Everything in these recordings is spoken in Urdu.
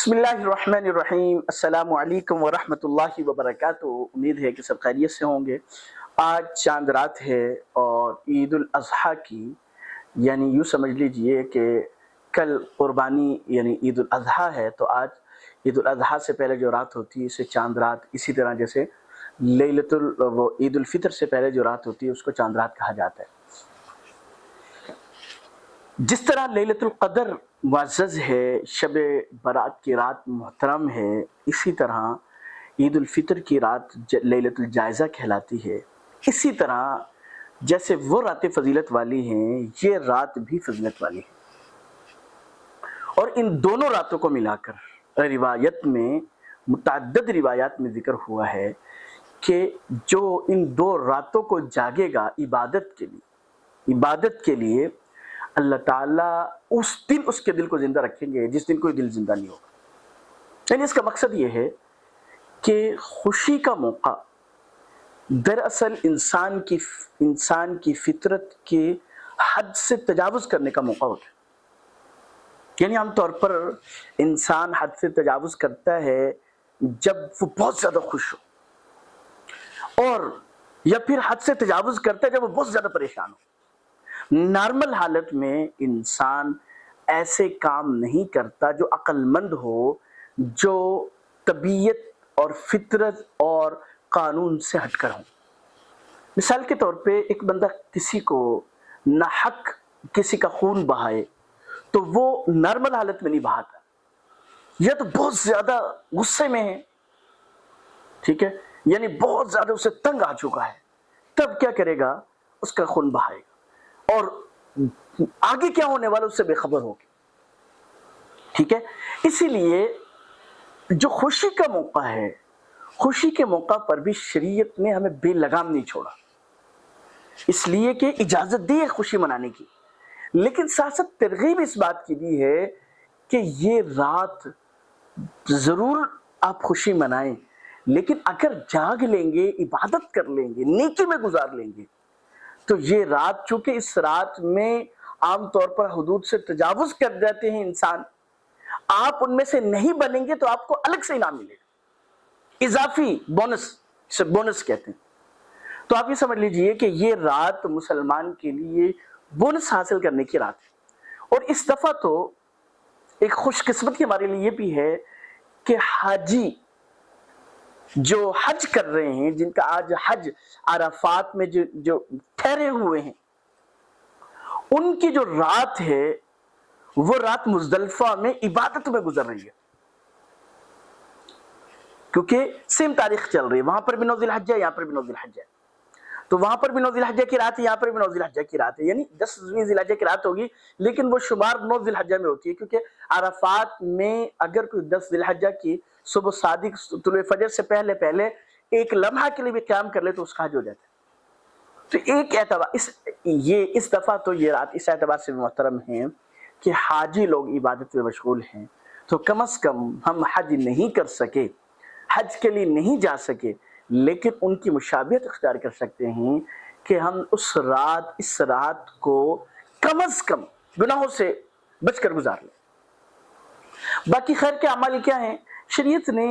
بسم اللہ الرحمن الرحیم، السلام علیکم ورحمۃ اللہ وبرکاتہ۔ امید ہے کہ سب خیریت سے ہوں گے۔ آج چاند رات ہے اور عید الاضحیٰ کی، یعنی یوں سمجھ لیجئے کہ کل قربانی یعنی عید الاضحیٰ ہے، تو آج عید الاضحیٰ سے پہلے جو رات ہوتی ہے اسے چاند رات، اسی طرح جیسے وہ عید الفطر سے پہلے جو رات ہوتی ہے اس کو چاند رات کہا جاتا ہے۔ جس طرح لیلۃ القدر معزز ہے، شب برات کی رات محترم ہے، اسی طرح عید الفطر کی رات لیلۃ الجائزہ کہلاتی ہے۔ اسی طرح جیسے وہ راتیں فضیلت والی ہیں، یہ رات بھی فضیلت والی ہے۔ اور ان دونوں راتوں کو ملا کر روایت میں، متعدد روایات میں ذکر ہوا ہے کہ جو ان دو راتوں کو جاگے گا عبادت کے لیے، اللہ تعالیٰ اس دن اس کے دل کو زندہ رکھیں گے جس دن کوئی دل زندہ نہیں ہوگا۔ یعنی اس کا مقصد یہ ہے کہ خوشی کا موقع دراصل انسان کی فطرت کے حد سے تجاوز کرنے کا موقع ہوتا ہے۔ یعنی عام طور پر انسان حد سے تجاوز کرتا ہے جب وہ بہت زیادہ خوش ہو، اور یا پھر حد سے تجاوز کرتا ہے جب وہ بہت زیادہ پریشان ہو۔ نارمل حالت میں انسان ایسے کام نہیں کرتا جو عقل مند ہو، جو طبیعت اور فطرت اور قانون سے ہٹ کر ہوں۔ مثال کے طور پہ ایک بندہ کسی کو ناحق کسی کا خون بہائے تو وہ نارمل حالت میں نہیں بہاتا، یا تو بہت زیادہ غصے میں ہے، ٹھیک ہے، یعنی بہت زیادہ اسے تنگ آ چکا ہے، تب کیا کرے گا؟ اس کا خون بہائے گا، اور آگے کیا ہونے والا اس سے بے خبر ہوگی، ٹھیک ہے۔ اسی لیے جو خوشی کا موقع ہے، خوشی کے موقع پر بھی شریعت نے ہمیں بے لگام نہیں چھوڑا، اس لیے کہ اجازت دی ہے خوشی منانے کی، لیکن ساتھ ساتھ ترغیب اس بات کی دی ہے کہ یہ رات ضرور آپ خوشی منائیں، لیکن اگر جاگ لیں گے، عبادت کر لیں گے، نیکی میں گزار لیں گے، تو یہ رات، چونکہ اس رات میں عام طور پر حدود سے تجاوز کر جاتے ہیں انسان، آپ ان میں سے نہیں بنیں گے تو آپ کو الگ سے انعام ملے گا، اضافی بونس، اسے بونس کہتے ہیں۔ تو آپ یہ سمجھ لیجئے کہ یہ رات مسلمان کے لیے بونس حاصل کرنے کی رات ہے۔ اور اس دفعہ تو ایک خوش قسمتی ہمارے لیے بھی ہے کہ حاجی جو حج کر رہے ہیں، جن کا آج حج عرفات میں جو ٹھہرے ہوئے ہیں، ان کی جو رات ہے وہ رات مزدلفہ میں عبادت میں گزر رہی ہے، کیونکہ سیم تاریخ چل رہی ہے، وہاں پر بھی 9 ذی الحجہ ہے، یہاں پر بھی 9 ذی الحجہ ہے، تو وہاں پر بھی 9 ذی الحجہ کی رات ہے، یہاں پر بھی 9 ذی الحجہ کی رات ہے، یعنی 10ویں ذی الحجہ کی رات ہوگی، لیکن وہ شمار 9 ذی الحجہ میں ہوتی ہے، کیونکہ عرفات میں اگر کوئی 10 ذی الحجہ کی صبح صادق طلوع فجر سے پہلے ایک لمحہ کے لیے بھی قیام کر لے تو اس کا حج ہو جاتا ہے۔ تو ایک اعتبار اس دفعہ تو یہ رات اس اعتبار سے بھی محترم ہے کہ حاجی لوگ عبادت میں مشغول ہیں، تو کم از کم ہم حج نہیں کر سکے، حج کے لیے نہیں جا سکے، لیکن ان کی مشابہت اختیار کر سکتے ہیں کہ ہم اس رات کو کم از کم گناہوں سے بچ کر گزار لیں۔ باقی خیر کے اعمال کیا ہیں؟ شریعت نے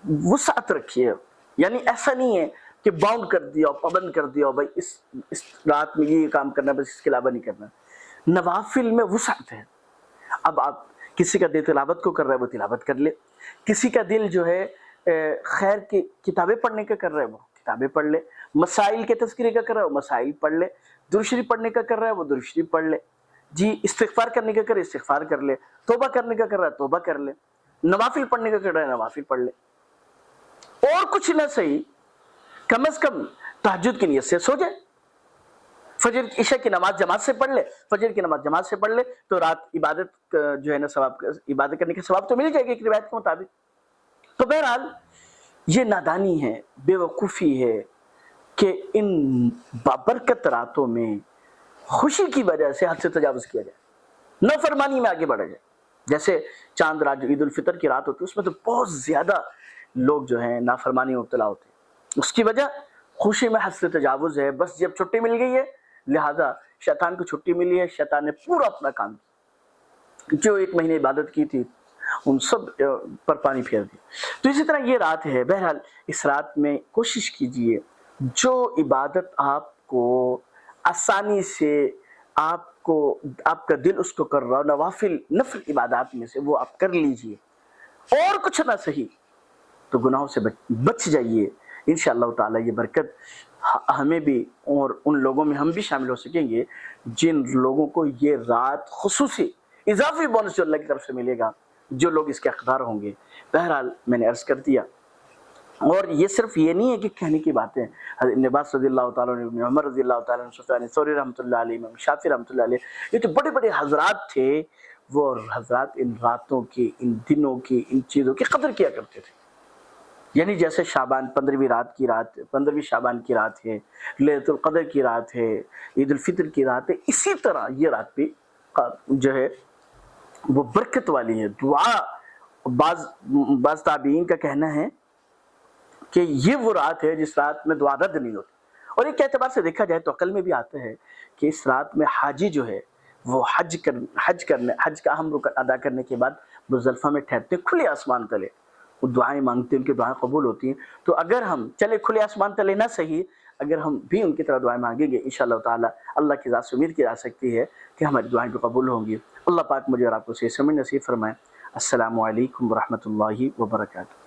وسعت رکھی ہے، یعنی ایسا نہیں ہے کہ باؤنڈ کر دیا، پابند کر دیا، بھائی اس رات میں یہ کام کرنا، بس اس کے علاوہ نہیں کرنا۔ نوافل میں وسعت ہے، اب آپ کسی کا دل تلاوت کو کر رہا ہے وہ تلاوت کر لے، کسی کا دل جو ہے خیر کی کتابیں پڑھنے کا کر رہا ہے وہ کتابیں پڑھ لے، مسائل کے تذکرے کا کر رہا ہے وہ مسائل پڑھ لے، درود شریف پڑھنے کا کر رہا ہے وہ درود شریف پڑھ لے، جی استغفار کرنے کا کر رہا ہے استغفار کر لے، توبہ کرنے کا کر رہا ہے توبہ کر لے، نوافل پڑھنے کا کر رہا ہے نوافل پڑھ لے، اور کچھ نہ صحیح کم از کم تہجد کی نیت سے سو جائے، فجر عشاء کی نماز جماعت سے پڑھ لے، فجر کی نماز جماعت سے پڑھ لے، تو رات عبادت جو ہے نا عبادت کرنے کے ثواب تو مل جائے گی ایک روایت کے مطابق۔ تو بہرحال یہ نادانی ہے، بے وقوفی ہے کہ ان بابرکت راتوں میں خوشی کی وجہ سے حد سے تجاوز کیا جائے، نافرمانی میں آگے بڑھا جائے۔ جیسے چاند رات جو عید الفطر کی رات ہوتی ہے، اس میں تو بہت زیادہ لوگ جو ہیں نافرمانی میں مبتلا ہوتے ہیں، اس کی وجہ خوشی میں حد سے تجاوز ہے۔ بس جب چھٹی مل گئی ہے، لہذا شیطان کو چھٹی ملی ہے، شیطان نے پورا اپنا کام کیا، جو 1 مہینے عبادت کی تھی ان سب پر پانی پھیر دیا۔ تو اسی طرح یہ رات ہے، بہرحال اس رات میں کوشش کیجئے جو عبادت آپ کو آسانی سے آپ کا دل اس کو کر رہا ہو، نفل عبادات میں سے وہ آپ کر لیجئے، اور کچھ نہ صحیح تو گناہوں سے بچ جائیے۔ انشاءاللہ تعالی یہ برکت ہمیں بھی اور ان لوگوں میں ہم بھی شامل ہو سکیں گے جن لوگوں کو یہ رات خصوصی اضافی بونس جو اللہ کی طرف سے ملے گا، جو لوگ اس کے حقدار ہوں گے۔ بہرحال میں نے عرض کر دیا، اور یہ صرف یہ نہیں ہے کہ کہنے کی باتیں۔ حضرت ابن عباس رضی اللہ تعالیٰ عنہ، ابن عمر رضی اللہ تعالیٰ عنہ، سفیان ثوری رحمۃ اللہ علیہ، امام شافعی رحمۃ اللہ علیہ، یہ تو بڑے بڑے حضرات تھے، وہ حضرات ان راتوں کی، ان دنوں کی، ان چیزوں کی قدر کیا کرتے تھے۔ یعنی جیسے شعبان 15ویں شعبان کی رات ہے، لیلۃ القدر کی رات ہے، عید الفطر کی رات ہے، اسی طرح یہ رات بھی جو ہے وہ برکت والی ہے۔ دعا، بعض تابعین کا کہنا ہے کہ یہ وہ رات ہے جس رات میں دعا رد نہیں ہوتی، اور ایک اعتبار سے دیکھا جائے تو عقل میں بھی آتا ہے کہ اس رات میں حاجی جو ہے وہ حج کا اہم رکن ادا کرنے کے بعد مزدلفہ میں ٹھہرتے ہیں کھلے آسمان تلے، وہ دعائیں مانگتے ہیں، ان کی دعائیں قبول ہوتی ہیں۔ تو اگر ہم چلے کھلے آسمان تلے نہ صحیح، اگر ہم بھی ان کی طرح دعائیں مانگیں گے انشاءاللہ تعالی اللہ کی ذات سے امید کی جا سکتی ہے کہ ہماری دعائیں بھی قبول ہوں گی۔ اللہ پاک مجھے اور آپ کو صحیح سمجھ نصیب فرمائے۔ السلام علیکم ورحمۃ اللہ وبرکاتہ۔